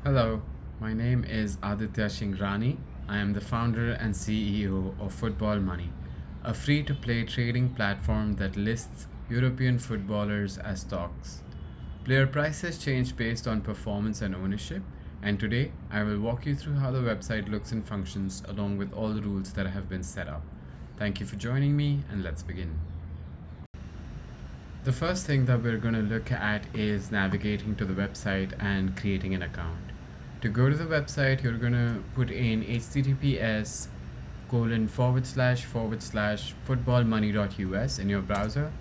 Hello, my name is Aditya Shingrani. I am the founder and CEO of Football Money, a free to play trading platform that lists European footballers as stocks. Player prices change based on performance and ownership, and today I will walk you through how the website looks and functions along with all the rules that have been set up. Thank you for joining me, and let's begin. The first thing that we're going to look at is navigating to the website and creating an account. To go to the website, you're going to put in https :// footballmoney.us in your browser,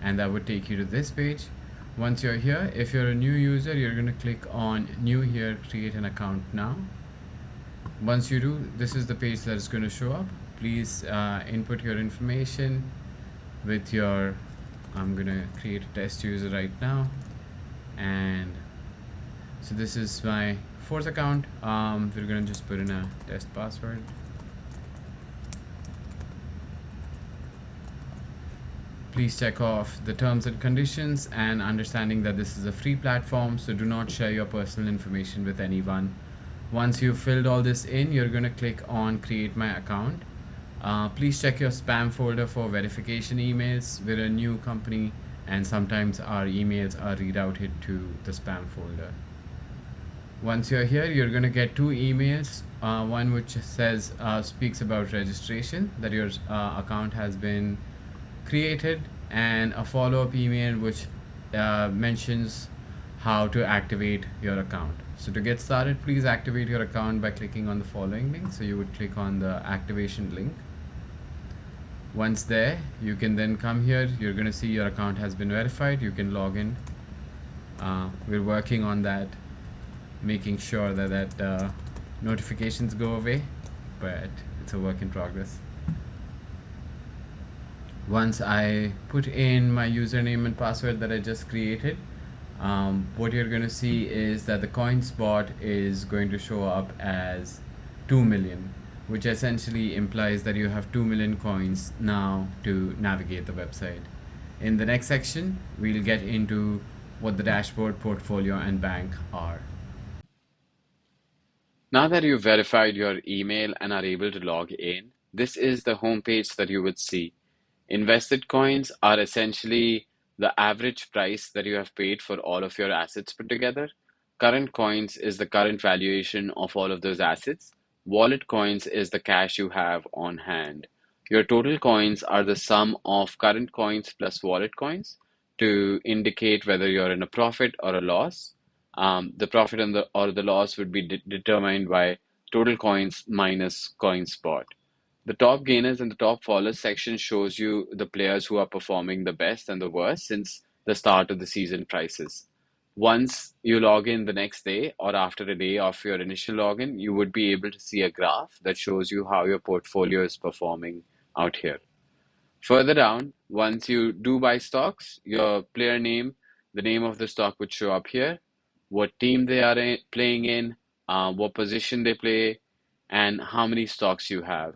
and that would take you to this page. Once you're here, if you're a new user, you're going to click on new here, create an account now. Once you do, this is the page that is going to show up. Please input your information with your I'm gonna create a test user right now, and so this is my fourth account. We're gonna just put in a test password. Please check off the terms and conditions and understanding that this is a free platform, so do not share your personal information with anyone. Once you've filled all this in, you're gonna click on create my account. Please check your spam folder for verification emails. We're a new company, and sometimes our emails are rerouted to the spam folder. Once you're here, you're going to get two emails. One which says speaks about registration, that your account has been created, and a follow-up email which mentions how to activate your account. So to get started, please activate your account by clicking on the following link. So you would click on the activation link. Once there, you can then come here. You're going to see your account has been verified. You can log in. We're working on that, making sure that notifications go away, but it's a work in progress. Once I put in my username and password that I just created, what you're going to see is that the coin spot is going to show up as 2 million, which essentially implies that you have 2 million coins now to navigate the website. In the next section, we'll get into what the dashboard, portfolio, and bank are. Now that you've verified your email and are able to log in, this is the homepage that you would see. Invested coins are essentially the average price that you have paid for all of your assets put together. Current coins is the current valuation of all of those assets. Wallet coins is the cash you have on hand. Your total coins are the sum of current coins plus wallet coins to indicate whether you're in a profit or a loss. The profit and the loss would be determined by total coins minus coin spot. The top gainers and the top fallers section shows you the players who are performing the best and the worst since the start of the season prices. Once you log in the next day or after a day of your initial login, you would be able to see a graph that shows you how your portfolio is performing out here. Further down, once you do buy stocks, your player name, the name of the stock would show up here, what team they are playing in, what position they play, and how many stocks you have.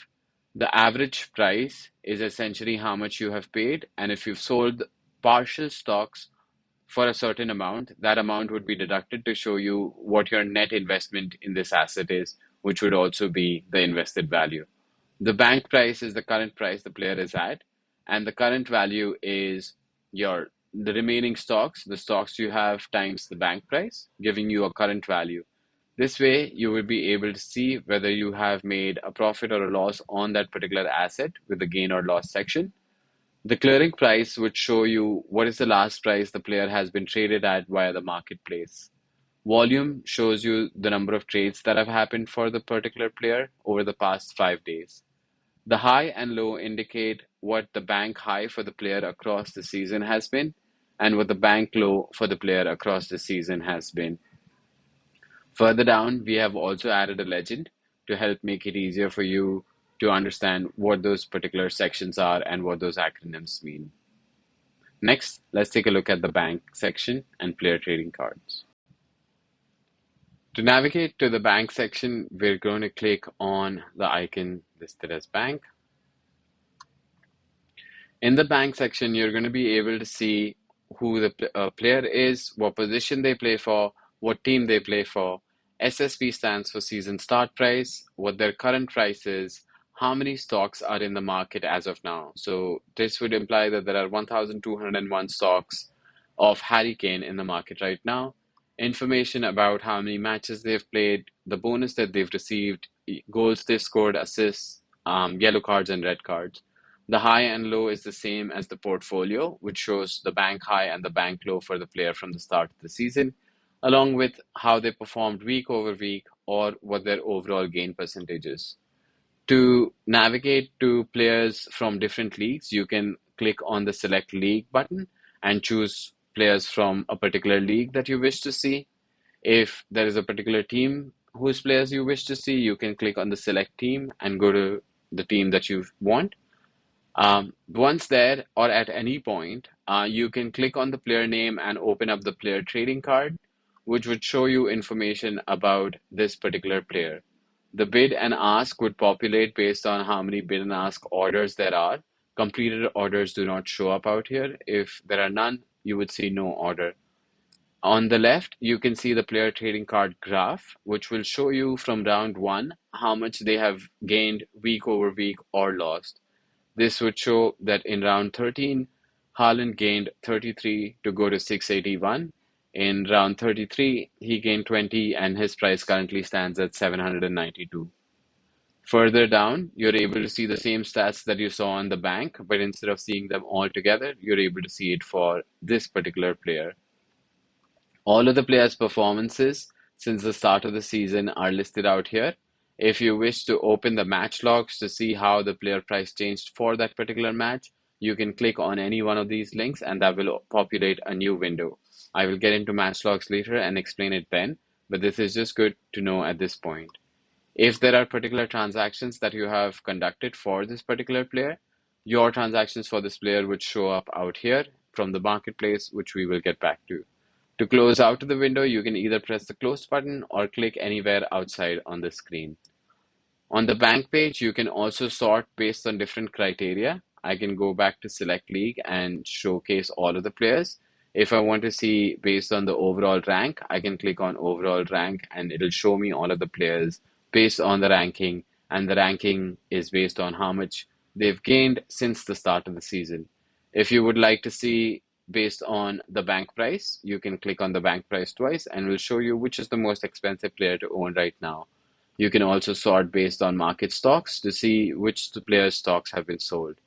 The average price is essentially how much you have paid, and if you've sold partial stocks for a certain amount, that amount would be deducted to show you what your net investment in this asset is, which would also be the invested value. The bank price is the current price the player is at, and the current value is the remaining stocks, the stocks you have times the bank price, giving you a current value. This way, you will be able to see whether you have made a profit or a loss on that particular asset with the gain or loss section. The clearing price would show you what is the last price the player has been traded at via the marketplace. Volume shows you the number of trades that have happened for the particular player over the past 5 days. The high and low indicate what the bank high for the player across the season has been and what the bank low for the player across the season has been. Further down, we have also added a legend to help make it easier for you to understand what those particular sections are and what those acronyms mean. Next, let's take a look at the bank section and player trading cards. To navigate to the bank section, we're going to click on the icon listed as bank. In the bank section, you're going to be able to see who the player is, what position they play for, what team they play for, SSP stands for season start price, what their current price is, how many stocks are in the market as of now. So this would imply that there are 1,201 stocks of Harry Kane in the market right now. Information about how many matches they've played, the bonus that they've received, goals they've scored, assists, yellow cards, and red cards. The high and low is the same as the portfolio, which shows the bank high and the bank low for the player from the start of the season, along with how they performed week over week or what their overall gain percentage is. To navigate to players from different leagues, you can click on the Select League button and choose players from a particular league that you wish to see. If there is a particular team whose players you wish to see, you can click on the Select Team and go to the team that you want. Once there or at any point, you can click on the player name and open up the player trading card, which would show you information about this particular player. The bid and ask would populate based on how many bid and ask orders there are. Completed orders do not show up out here. If there are none, you would see no order. On the left, you can see the player trading card graph, which will show you from round one how much they have gained week over week or lost. This would show that in round 13, Haaland gained 33 to go to 681. In round 33, he gained 20 and his price currently stands at 792. Further down, you're able to see the same stats that you saw on the bank, but instead of seeing them all together, you're able to see it for this particular player. All of the players' performances since the start of the season are listed out here. If you wish to open the match logs to see how the player price changed for that particular match, you can click on any one of these links and that will populate a new window. I will get into match logs later and explain it then, but this is just good to know at this point. If there are particular transactions that you have conducted for this particular player, your transactions for this player would show up out here from the marketplace, which we will get back to. To close out of the window, you can either press the close button or click anywhere outside on the screen. On the bank page, you can also sort based on different criteria. I can go back to Select League and showcase all of the players. If I want to see based on the overall rank, I can click on overall rank and it'll show me all of the players based on the ranking, and the ranking is based on how much they've gained since the start of the season. If you would like to see based on the bank price, you can click on the bank price twice and will show you which is the most expensive player to own right now. You can also sort based on market stocks to see which the players' stocks have been sold.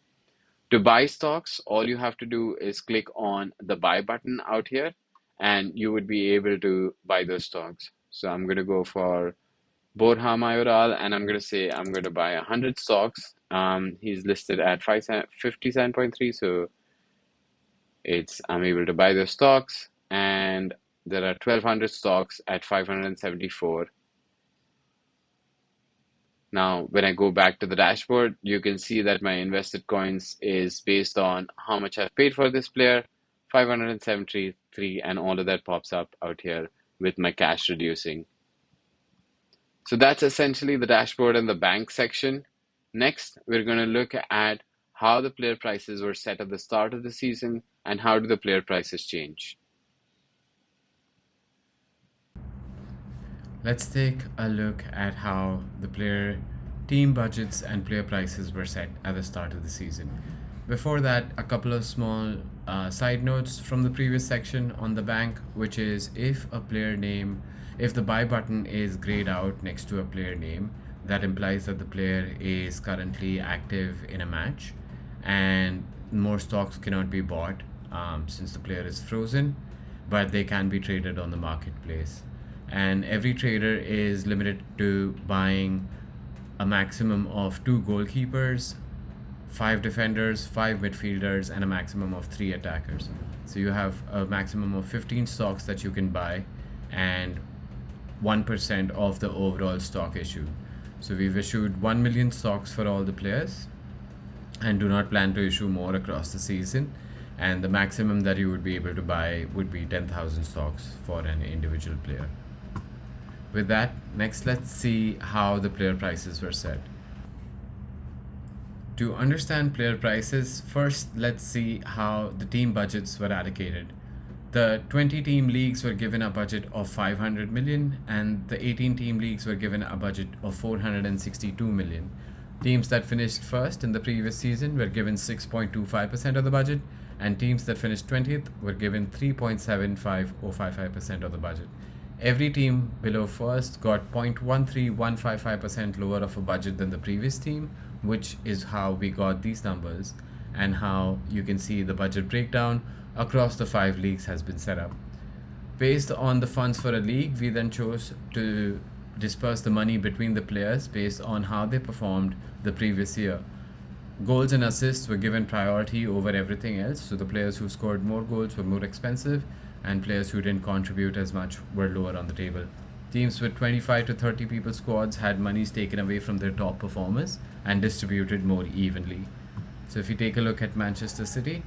To buy stocks, all you have to do is click on the buy button out here and you would be able to buy those stocks. So I'm going to go for Borja Mayoral and I'm going to say I'm going to buy 100 stocks. He's listed at 57.3, so I'm able to buy those stocks, and there are 1,200 stocks at 574. Now, when I go back to the dashboard, you can see that my invested coins is based on how much I've paid for this player, 573, and all of that pops up out here with my cash reducing. So that's essentially the dashboard and the bank section. Next, we're going to look at how the player prices were set at the start of the season and how do the player prices change. Let's take a look at how the player team budgets and player prices were set at the start of the season. Before that, a couple of small side notes from the previous section on the bank, which is if the buy button is grayed out next to a player name, that implies that the player is currently active in a match and more stocks cannot be bought since the player is frozen, but they can be traded on the marketplace. And every trader is limited to buying a maximum of 2 goalkeepers, 5 defenders, 5 midfielders, and a maximum of 3 attackers. So you have a maximum of 15 stocks that you can buy and 1% of the overall stock issued. So we've issued 1 million stocks for all the players and do not plan to issue more across the season. And the maximum that you would be able to buy would be 10,000 stocks for an individual player. With that, next let's see how the player prices were set. To understand player prices, first let's see how the team budgets were allocated. The 20-team leagues were given a budget of 500 million and the 18-team leagues were given a budget of 462 million. Teams that finished first in the previous season were given 6.25% of the budget, and teams that finished 20th were given 3.75055% of the budget. Every team below first got 0.13155% lower of a budget than the previous team, which is how we got these numbers and how you can see the budget breakdown across the five leagues has been set up. Based on the funds for a league, we then chose to disperse the money between the players based on how they performed the previous year. Goals and assists were given priority over everything else, so the players who scored more goals were more expensive, and players who didn't contribute as much were lower on the table. Teams with 25 to 30 people squads had monies taken away from their top performers and distributed more evenly. So if you take a look at Manchester City,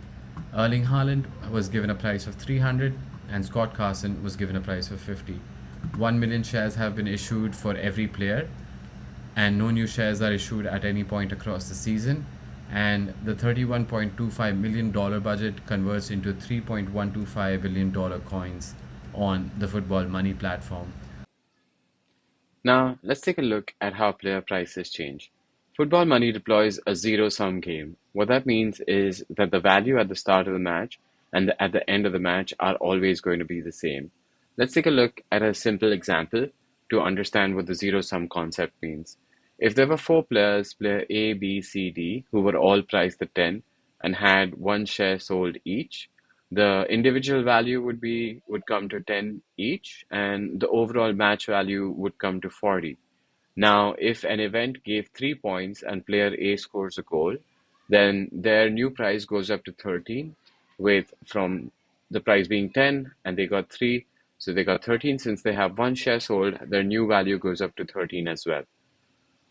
Erling Haaland was given a price of 300 and Scott Carson was given a price of 50. 1 million shares have been issued for every player, and no new shares are issued at any point across the season. And the $31.25 million budget converts into $3.125 billion coins on the Football Money platform. Now, let's take a look at how player prices change. Football Money deploys a zero-sum game. What that means is that the value at the start of the match and at the end of the match are always going to be the same. Let's take a look at a simple example to understand what the zero-sum concept means. If there were four players, player A, B, C, D, who were all priced at 10 and had one share sold each, the individual value would come to 10 each, and the overall match value would come to 40. Now, if an event gave 3 points and player A scores a goal, then their new price goes up to 13, with from the price being 10 and they got 3, so they got 13. Since they have one share sold, their new value goes up to 13 as well.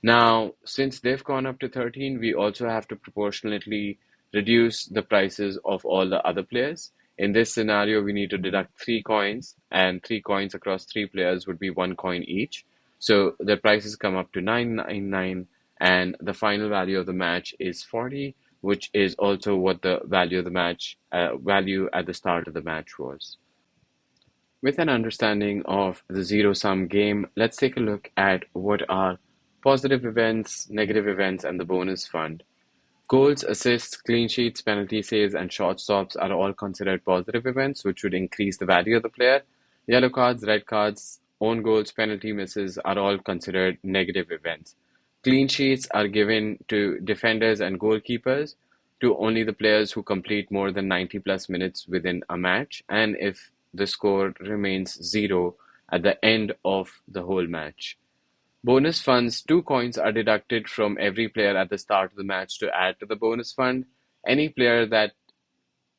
Now, since they've gone up to 13, we also have to proportionately reduce the prices of all the other players. In this scenario, we need to deduct 3 coins, and 3 coins across three players would be 1 coin each. So the prices come up to 999, and the final value of the match is 40, which is also what the value of the match value at the start of the match was. With an understanding of the zero-sum game, let's take a look at what are positive events, negative events, and the bonus fund. Goals, assists, clean sheets, penalty saves, and short stops are all considered positive events, which would increase the value of the player. Yellow cards, red cards, own goals, penalty misses are all considered negative events. Clean sheets are given to defenders and goalkeepers, to only the players who complete more than 90 plus minutes within a match, and if the score remains zero at the end of the whole match. Bonus funds: 2 coins are deducted from every player at the start of the match to add to the bonus fund. Any player that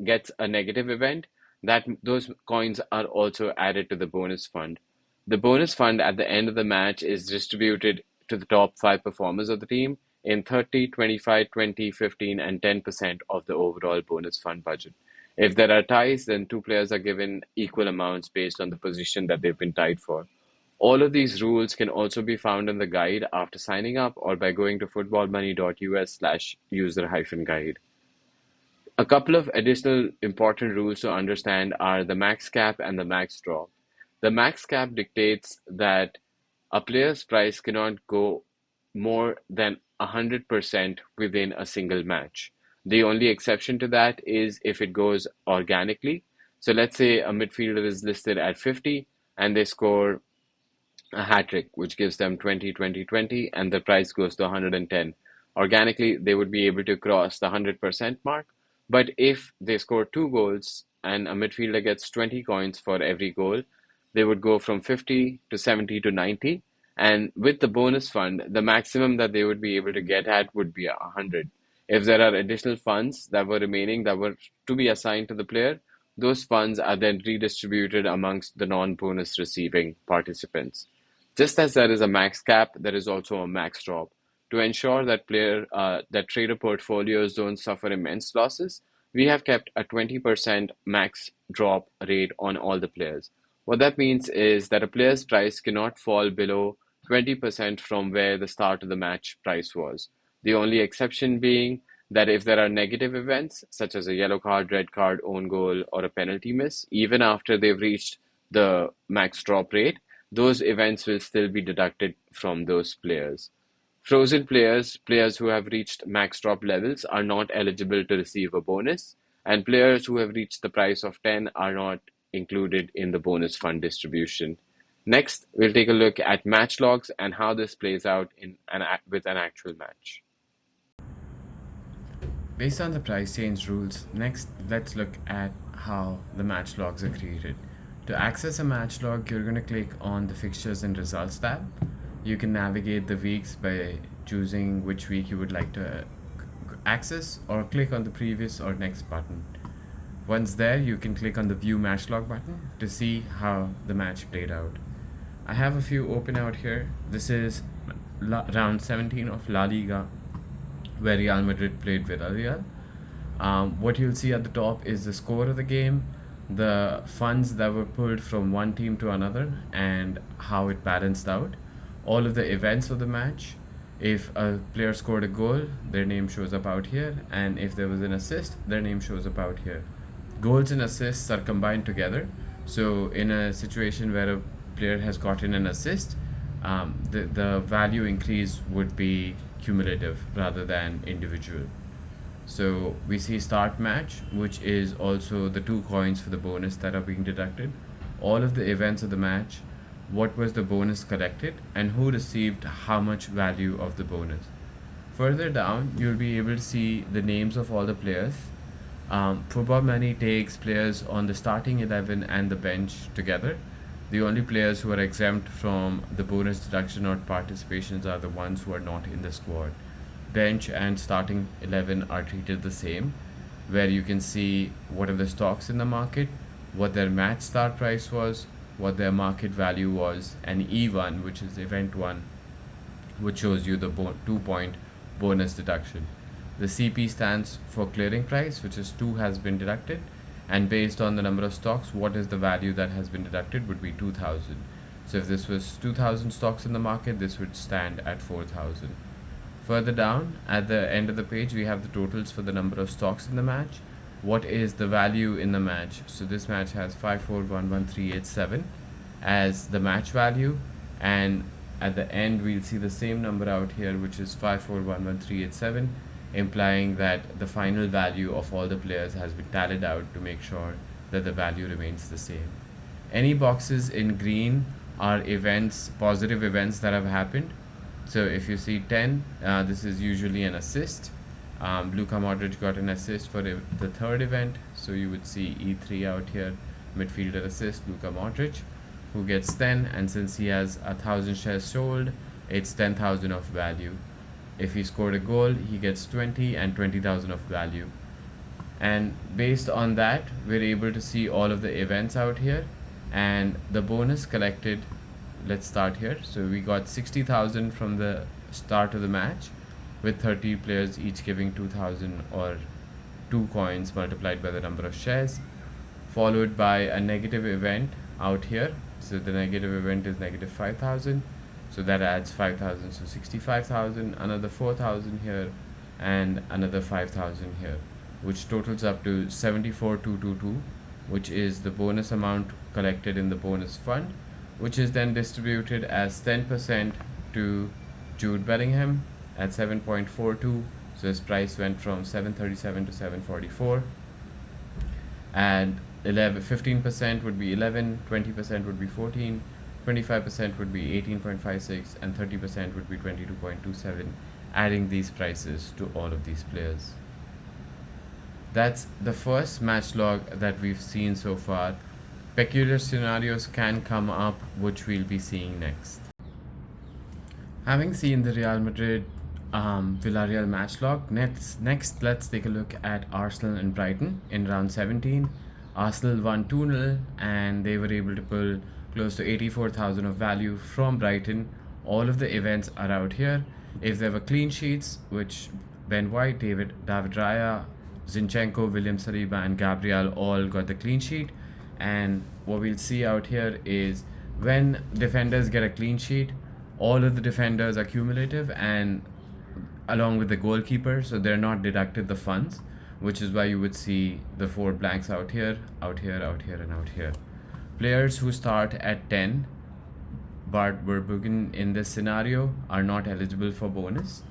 gets a negative event, that those coins are also added to the bonus fund. The bonus fund at the end of the match is distributed to the top five performers of the team in 30, 25, 20, 15, and 10% of the overall bonus fund budget. If there are ties, then two players are given equal amounts based on the position that they've been tied for. All of these rules can also be found in the guide after signing up or by going to footballmoney.us/user-guide. A couple of additional important rules to understand are the max cap and the max drop. The max cap dictates that a player's price cannot go more than 100% within a single match. The only exception to that is if it goes organically. So let's say a midfielder is listed at 50 and they score a hat trick, which gives them 20, 20, 20, and the price goes to 110. Organically, they would be able to cross the 100% mark. But if they score 2 goals and a midfielder gets 20 coins for every goal, they would go from 50 to 70 to 90. And with the bonus fund, the maximum that they would be able to get at would be 100. If there are additional funds that were remaining that were to be assigned to the player, those funds are then redistributed amongst the non-bonus receiving participants. Just as there is a max cap, there is also a max drop. To ensure that trader portfolios don't suffer immense losses, we have kept a 20% max drop rate on all the players. What that means is that a player's price cannot fall below 20% from where the start of the match price was. The only exception being that if there are negative events, such as a yellow card, red card, own goal, or a penalty miss, even after they've reached the max drop rate, those events will still be deducted from those players. Frozen players, players who have reached max drop levels, are not eligible to receive a bonus, and players who have reached the price of 10 are not included in the bonus fund distribution. Next, we'll take a look at match logs and how this plays out with an actual match. Based on the price change rules, next let's look at how the match logs are created. To access a match log, you're going to click on the Fixtures and Results tab. You can navigate the weeks by choosing which week you would like to access, or click on the previous or next button. Once there, you can click on the View Match Log button to see how the match played out. I have a few open out here. This is round 17 of La Liga, where Real Madrid played Villarreal. What you'll see at the top is the score of the game, the funds that were pulled from one team to another, and how it balanced out. All of the events of the match. If a player scored a goal, their name shows up out here, and if there was an assist, their name shows up out here. Goals and assists are combined together. So in a situation where a player has gotten an assist, the value increase would be cumulative rather than individual. So we see start match, which is also the 2 coins for the bonus that are being deducted. All of the events of the match, what was the bonus collected, and who received how much value of the bonus. Further down, you'll be able to see the names of all the players. Football Money takes players on the starting 11 and the bench together. The only players who are exempt from the bonus deduction or participations are the ones who are not in the squad. Bench and starting 11 are treated the same, where you can see what are the stocks in the market, what their match start price was, what their market value was, and E1, which is event 1, which shows you the 2-point bonus deduction. The CP stands for clearing price, which is 2 has been deducted, and based on the number of stocks, what is the value that has been deducted would be 2,000. So if this was 2,000 stocks in the market, this would stand at 4,000. Further down, at the end of the page, we have the totals for the number of stocks in the match. What is the value in the match? So this match has 5411387 as the match value, and at the end we'll see the same number out here, which is 5411387, implying that the final value of all the players has been tallied out to make sure that the value remains the same. Any boxes in green are events, positive events that have happened. So if you see 10, this is usually an assist. Luka Modric got an assist for the third event, so you would see E3 out here, midfielder assist, Luka Modric, who gets 10, and since he has 1,000 shares sold, it's 10,000 of value. If he scored a goal, he gets 20 and 20,000 of value. And based on that, we're able to see all of the events out here, and the bonus collected. Let's start here. So we got 60,000 from the start of the match, with 30 players each giving 2,000 or 2 coins multiplied by the number of shares, followed by a negative event out here. So the negative event is negative 5,000, so that adds 5,000, so 65,000, another 4,000 here, and another 5,000 here, which totals up to 74,222, which is the bonus amount collected in the bonus fund, which is then distributed as 10% to Jude Bellingham at 7.42. So his price went from 737 to 744, and 15% would be 11, 20% would be 14, 25% would be 18.56, and 30% would be 22.27, adding these prices to all of these players. That's the first match log that we've seen so far. Peculiar scenarios can come up, which we'll be seeing next. Having seen the Real Madrid Villarreal match log, next let's take a look at Arsenal and Brighton in round 17. Arsenal won 2-0, and they were able to pull close to 84,000 of value from Brighton. All of the events are out here. If there were clean sheets, which Ben White, David Raya, Zinchenko, William Saliba, and Gabriel all got the clean sheet. And what we'll see out here is when defenders get a clean sheet, all of the defenders are cumulative, and along with the goalkeeper, so they're not deducted the funds, which is why you would see the four blanks out here, out here, out here, and out here. Players who start at 10 Bart Verbruggen in this scenario are not eligible for bonus,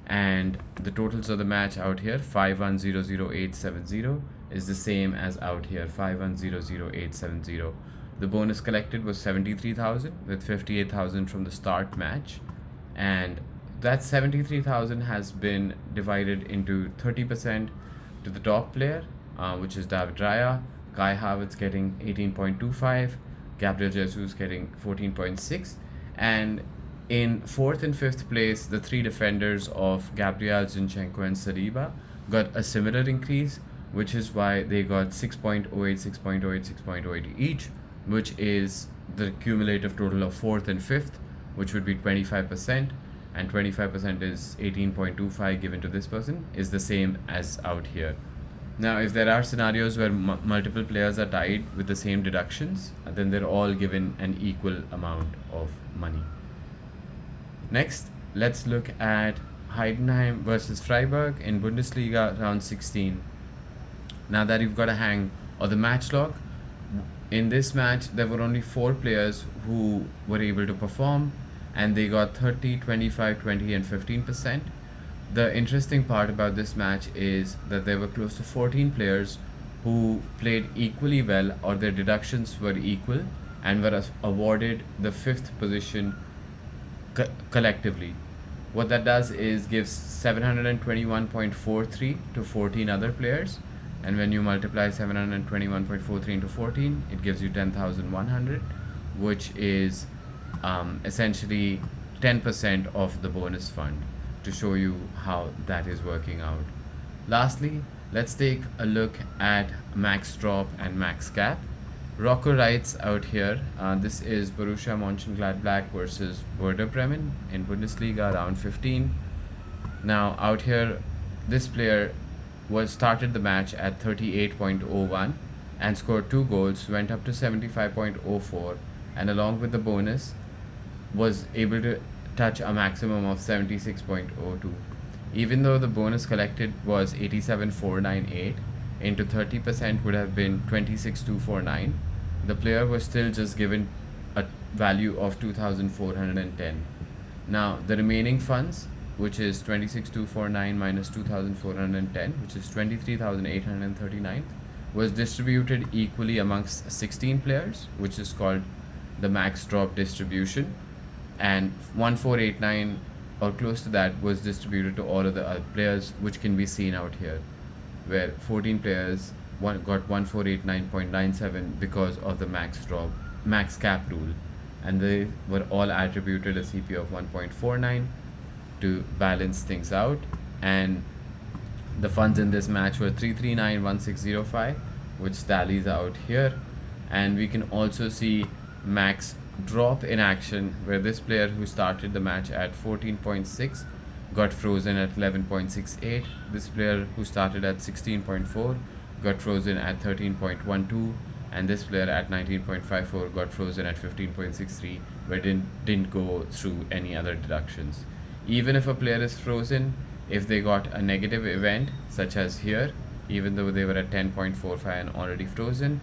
and the totals of the match out here 5100870 is the same as out here 5100870. The bonus collected was 73,000 with 58,000 from the start match, and that 73,000 has been divided into 30% to the top player, which is David Raya, Kai Havertz getting 18.25, Gabriel Jesus getting 14.6, and in fourth and fifth place, the three defenders of Gabriel, Zinchenko, and Saliba got a similar increase, which is why they got 6.08, 6.08, 6.08 each, which is the cumulative total of fourth and fifth, which would be 25%, and 25% is 18.25 given to this person, is the same as out here. Now, if there are scenarios where multiple players are tied with the same deductions, then they're all given an equal amount of money. Next, let's look at Heidenheim versus Freiburg in Bundesliga round 16. Now that you've got a hang of the match log, in this match there were only 4 players who were able to perform, and they got 30, 25, 20, and 15%. The interesting part about this match is that there were close to 14 players who played equally well, or their deductions were equal, and were awarded the 5th position collectively. What that does is gives 721.43 to 14 other players, and when you multiply 721.43 into 14, it gives you 10,100, which is essentially 10% of the bonus fund, to show you how that is working out. Lastly, let's take a look at max drop and max cap. Rocco writes out here, this is Borussia Mönchengladbach versus Werder Bremen in Bundesliga round 15. Now out here, this player started the match at 38.01 and scored 2 goals, went up to 75.04, and along with the bonus was able to touch a maximum of 76.02. Even though the bonus collected was 87,498, into 30% would have been 26,249, the player was still just given a value of 2,410. Now the remaining funds, which is 26,249 minus 2,410, which is 23,839, was distributed equally amongst 16 players, which is called the max drop distribution, and 1489 or close to that was distributed to all of the other players, which can be seen out here, where 14 players got 1489.97 because of the max cap rule, and they were all attributed a CP of 1.49 to balance things out. And the funds in this match were 3391605, which tallies out here, and we can also see max drop in action, where this player who started the match at 14.6 got frozen at 11.68. This player who started at 16.4 got frozen at 13.12, and this player at 19.54 got frozen at 15.63, but didn't go through any other deductions. Even if a player is frozen, if they got a negative event such as here, even though they were at 10.45 and already frozen,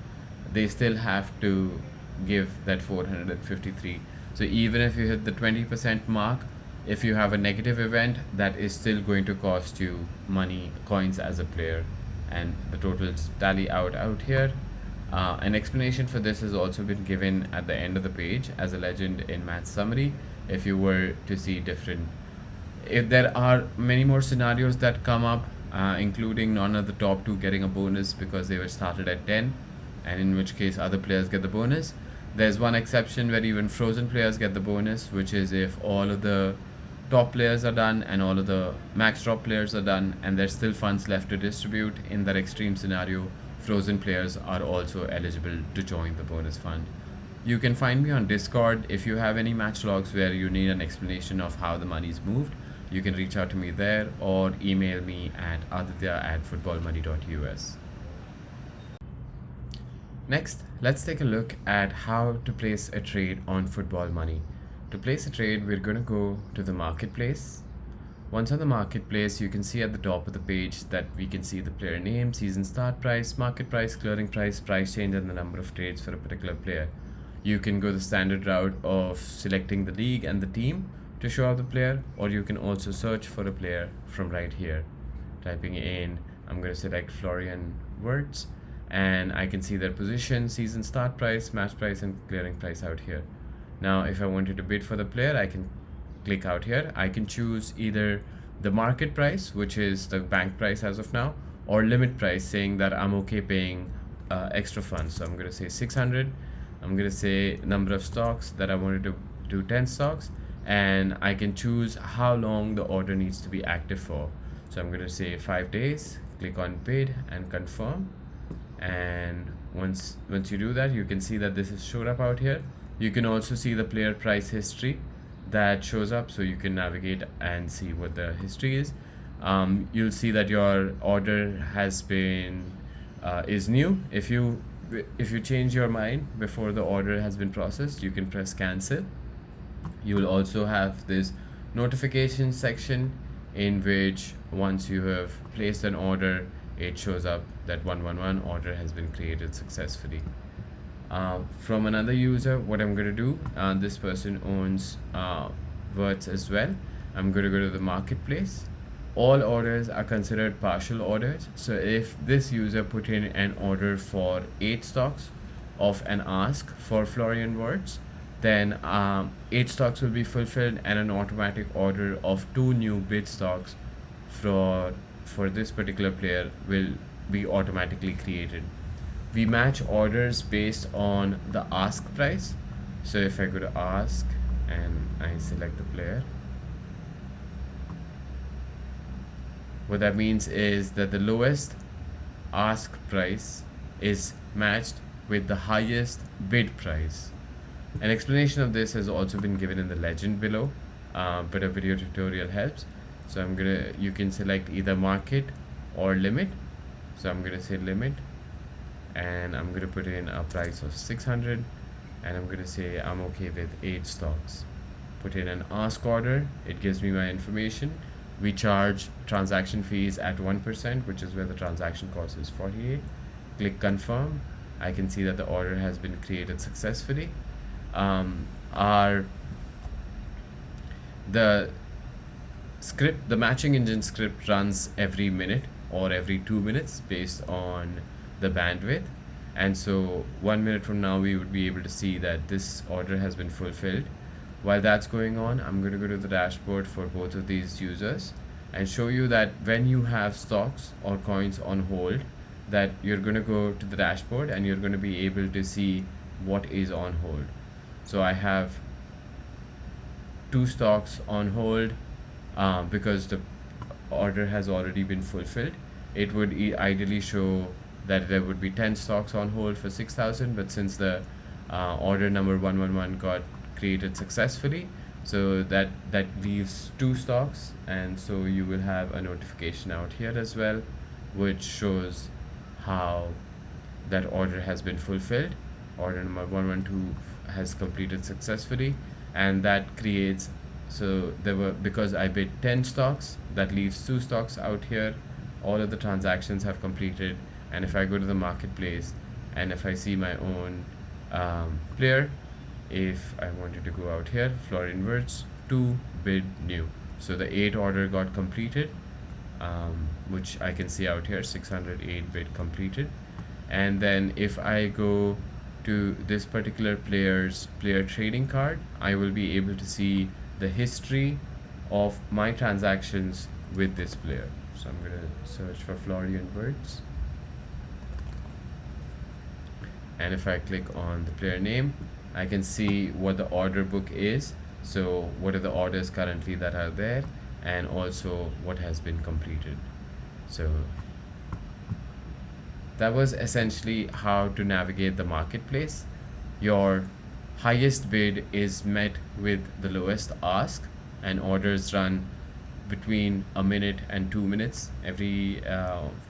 they still have to give that 453. So even if you hit the 20% mark, if you have a negative event, that is still going to cost you money, coins as a player, and the totals tally out here. An explanation for this has also been given at the end of the page as a legend in match summary, if you were to see different. If there are many more scenarios that come up, including none of the top 2 getting a bonus because they were started at 10, and in which case other players get the bonus. There's one exception where even frozen players get the bonus, which is if all of the top players are done and all of the max drop players are done, and there's still funds left to distribute. In that extreme scenario, frozen players are also eligible to join the bonus fund. You can find me on Discord. If you have any match logs where you need an explanation of how the money's moved, you can reach out to me there or email me at aditya@footballmoney.us. Next, let's take a look at how to place a trade on Football Money. To place a trade, we're going to go to the marketplace. Once on the marketplace, you can see at the top of the page that we can see the player name, season start price, market price, clearing price, price change, and the number of trades for a particular player. You can go the standard route of selecting the league and the team to show up the player, or you can also search for a player from right here. Typing in, I'm going to select Florian Wirtz, and I can see their position, season start price, match price, and clearing price out here. Now, if I wanted to bid for the player, I can click out here. I can choose either the market price, which is the bank price as of now, or limit price, saying that I'm okay paying extra funds. So I'm going to say 600. I'm going to say number of stocks that I wanted to do 10 stocks, and I can choose how long the order needs to be active for. So I'm going to say 5 days, click on bid and confirm. And once you do that, you can see that this is showed up out here. You can also see the player price history that shows up, so you can navigate and see what the history is. You'll see that your order has been is new. If you change your mind before the order has been processed, you can press cancel. You will also have this notification section in which once you have placed an order, it shows up that 111 order has been created successfully. From another user, what I'm going to do, this person owns Words as well. I'm going to go to the marketplace. All orders are considered partial orders. So if this user put in an order for 8 stocks of an ask for Florian Words, then 8 stocks will be fulfilled, and an automatic order of 2 new bid stocks for this particular player will be automatically created. We match orders based on the ask price. So if I go to ask and I select the player, what that means is that the lowest ask price is matched with the highest bid price. An explanation of this has also been given in the legend below, but a video tutorial helps. So you can select either market or limit. So I'm gonna say limit, and I'm gonna put in a price of 600, and I'm gonna say I'm okay with 8 stocks. Put in an ask order, it gives me my information. We charge transaction fees at 1%, which is where the transaction cost is 48. Click confirm. I can see that the order has been created successfully. The matching engine script runs every minute or every 2 minutes based on the bandwidth, and so 1 minute from now we would be able to see that this order has been fulfilled. While that's going on, I'm going to go to the dashboard for both of these users and show you that when you have stocks or coins on hold, that you're going to go to the dashboard and you're going to be able to see what is on hold. So I have 2 stocks on hold because the order has already been fulfilled. It would ideally show that there would be 10 stocks on hold for 6,000, but since the order number 111 got created successfully, so that leaves 2 stocks, and so you will have a notification out here as well, which shows how that order has been fulfilled. Order number 112 has completed successfully, and that creates, so because I bid 10 stocks, that leaves 2 stocks out here. All of the transactions have completed, and if I go to the marketplace and if I see my own player, if I wanted to go out here, Florian Wirtz, 2 bid new, so the 8 order got completed, which I can see out here, 608 bid completed. And then if I go to this particular player's player trading card, I will be able to see the history of my transactions with this player. So I'm going to search for Florian Wirtz, and if I click on the player name, I can see what the order book is. So what are the orders currently that are there, and also what has been completed. So that was essentially how to navigate the marketplace. Your highest bid is met with the lowest ask, and orders run between a minute and 2 minutes every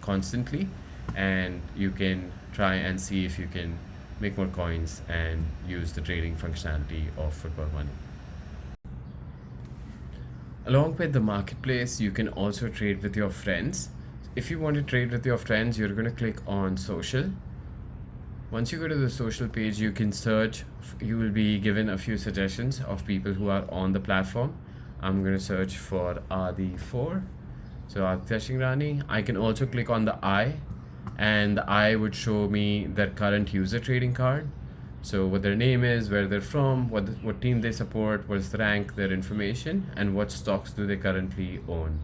constantly, and you can try and see if you can make more coins and use the trading functionality of Football Money. Along with the marketplace, you can also trade with your friends. If you want to trade with your friends, you're going to click on social. Once you go to the social page, you can search. You will be given a few suggestions of people who are on the platform. I'm going to search for Adi4. So Aditya Shingrani. I can also click on the I, and the I would show me their current user trading card. So what their name is, where they're from, what team they support, what's the rank, their information, and what stocks do they currently own.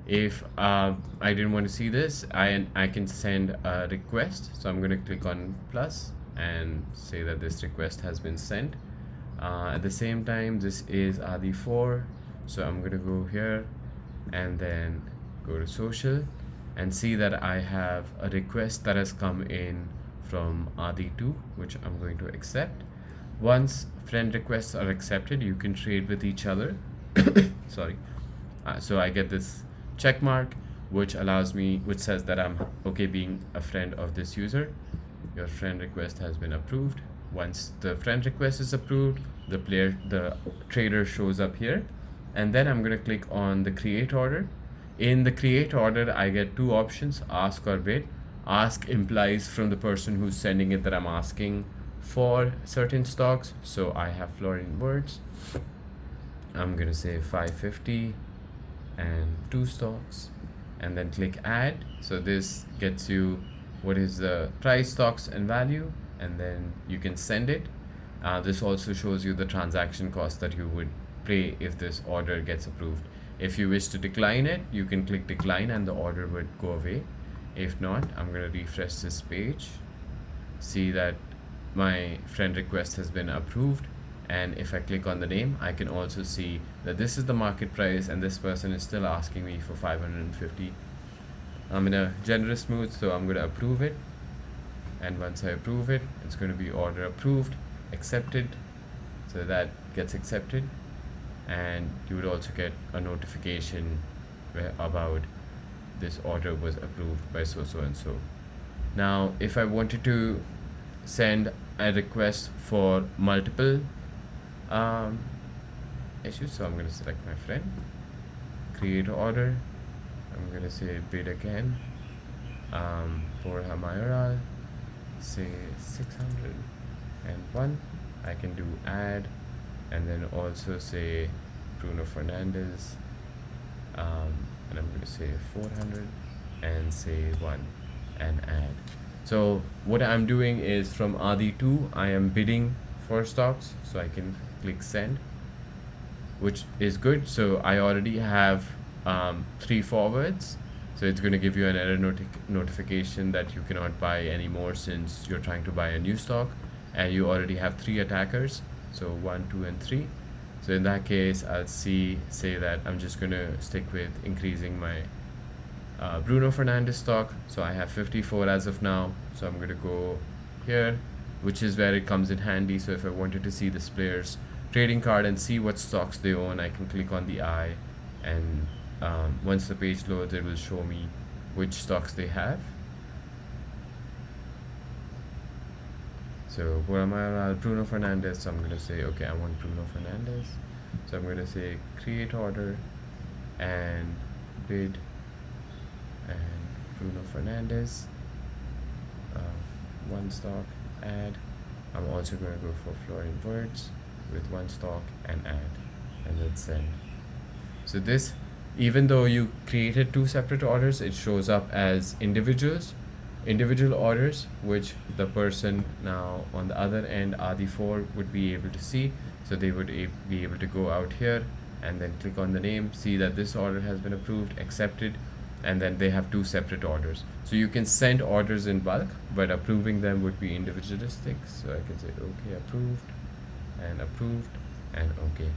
If I didn't want to see this, I can send a request. So I'm going to click on plus and say that this request has been sent. At the same time, this is Adi4. So I'm going to go here and then go to social and see that I have a request that has come in from Adi2, which I'm going to accept. Once friend requests are accepted, you can trade with each other. Sorry. So I get this check mark, which says that I'm okay being a friend of this user. Your friend request has been approved. Once the friend request is approved, the trader shows up here, and then I'm going to click on the create order. In the create order, I get two options, ask or bid. Ask implies from the person who's sending it that I'm asking for certain stocks. So I have Florian words. I'm going to say 550 and two stocks, and then click add. So this gets you what is the price, stocks, and value, and then you can send it. This also shows you the transaction cost that you would pay if this order gets approved. If you wish to decline it, you can click decline and the order would go away. If not, I'm going to refresh this page, see that my friend request has been approved, and if I click on the name, I can also see that this is the market price and this person is still asking me for 550. I'm in a generous mood, so I'm going to approve it, and once I approve it, it's going to be order approved, accepted. So that gets accepted, and you would also get a notification about this order was approved by so and so. Now if I wanted to send a request for multiple issues, so I'm going to select my friend, create order, I'm going to say bid again, for Hamayoral, say 601. I can do add, and then also say Bruno Fernandez, and I'm going to say 400 and say 1 and add. So what I'm doing is from Adi2, I am bidding for stocks, so I can click send, which is good. So I already have 3 forwards, so it's going to give you an error notification that you cannot buy anymore since you're trying to buy a new stock, and you already have 3 attackers, so 1, 2, and 3. So in that case, I'll say that I'm just going to stick with increasing my Bruno Fernandez stock. So I have 54 as of now, so I'm going to go here, which is where it comes in handy. So if I wanted to see this player's trading card and see what stocks they own, I can click on the I, and once the page loads, it will show me which stocks they have. So Bruno Fernandez, so I'm going to say, okay, I want Bruno Fernandez. So I'm going to say create order and bid and Bruno Fernandez, 1 stock, add. I'm also going to go for Florian words with 1 stock and add, and then send. So this, even though you created 2 separate orders, it shows up as individual orders, which the person now on the other end, Adi4, would be able to see. So they would be able to go out here and then click on the name, see that this order has been approved, accepted, and then they have 2 separate orders. So you can send orders in bulk, but approving them would be individualistic. So I can say okay, approved and okay.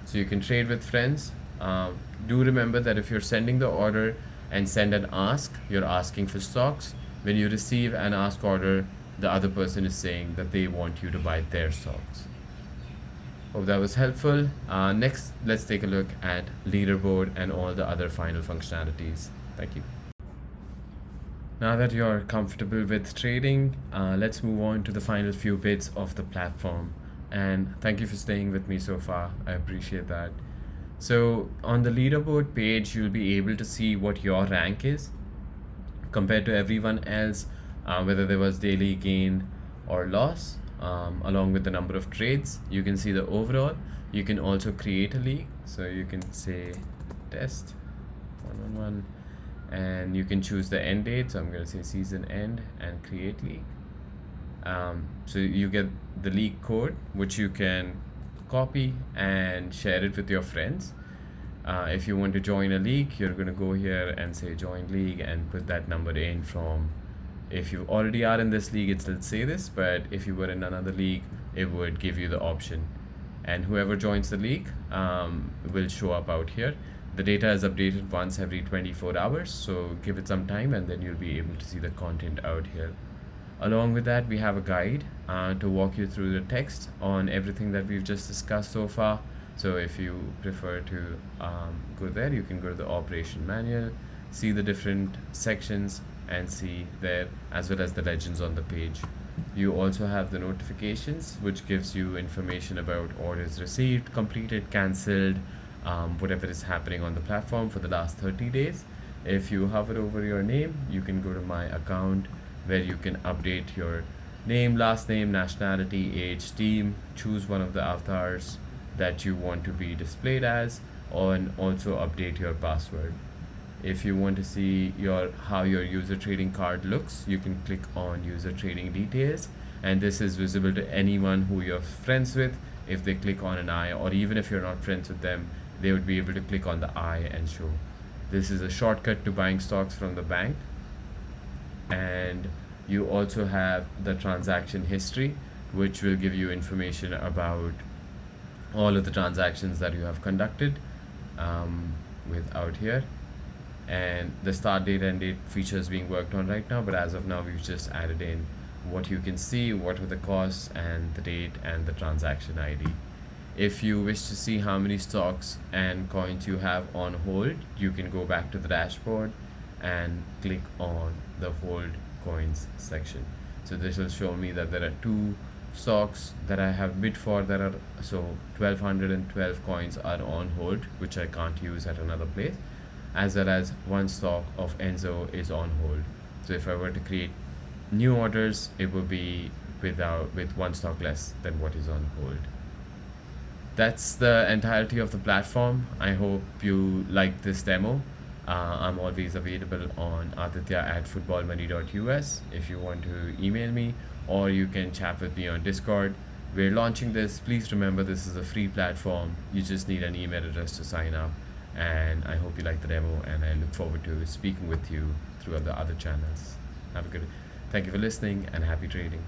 So you can trade with friends. Do remember that if you're sending the order and send an ask, you're asking for stocks. When you receive an ask order, the other person is saying that they want you to buy their stocks. Hope that was helpful. Next, let's take a look at Leaderboard and all the other final functionalities. Thank you. Now that you're comfortable with trading, let's move on to the final few bits of the platform. And thank you for staying with me so far. I appreciate that. So on the leaderboard page, you'll be able to see what your rank is compared to everyone else, whether there was daily gain or loss, along with the number of trades. You can see the overall. You can also create a league. So you can say test 111 and you can choose the end date. So I'm going to say season end and create league. So you get the league code, which you can copy and share it with your friends. If you want to join a league, you're going to go here and say join league and put that number in from, if you already are in this league, it'll say this, but if you were in another league, it would give you the option. And whoever joins the league will show up out here. The data is updated once every 24 hours, so give it some time and then you'll be able to see the content out here. Along with that, we have a guide to walk you through the text on everything that we've just discussed so far. So if you prefer to go there, you can go to the operation manual, see the different sections and see there, as well as the legends on the page. You also have the notifications, which gives you information about orders received, completed, cancelled, whatever is happening on the platform for the last 30 days. If you hover over your name, you can go to my account where you can update your name, last name, nationality, age, team, choose one of the avatars that you want to be displayed as, and also update your password. If you want to see how your user trading card looks, you can click on user trading details, and this is visible to anyone who you're friends with. If they click on an eye, or even if you're not friends with them, they would be able to click on the eye and show. This is a shortcut to buying stocks from the bank. And you also have the transaction history, which will give you information about all of the transactions that you have conducted with out here. And the start date and date feature is being worked on right now, but as of now we've just added in what you can see, what are the costs and the date and the transaction ID. If you wish to see how many stocks and coins you have on hold, you can go back to the dashboard and click on the hold coins section. So this will show me that there are 2 stocks that I have bid for that are, so 1212 coins are on hold, which I can't use at another place, as well as 1 stock of Enzo is on hold. So if I were to create new orders, it will be with 1 stock less than what is on hold. That's the entirety of the platform. I hope you like this demo. I'm always available on aditya@footballmoney.us if you want to email me, or you can chat with me on Discord. We're launching this. Please remember, this is a free platform. You just need an email address to sign up. And I hope you like the demo, and I look forward to speaking with you through the other channels. Have a good day. Thank you for listening, and happy trading.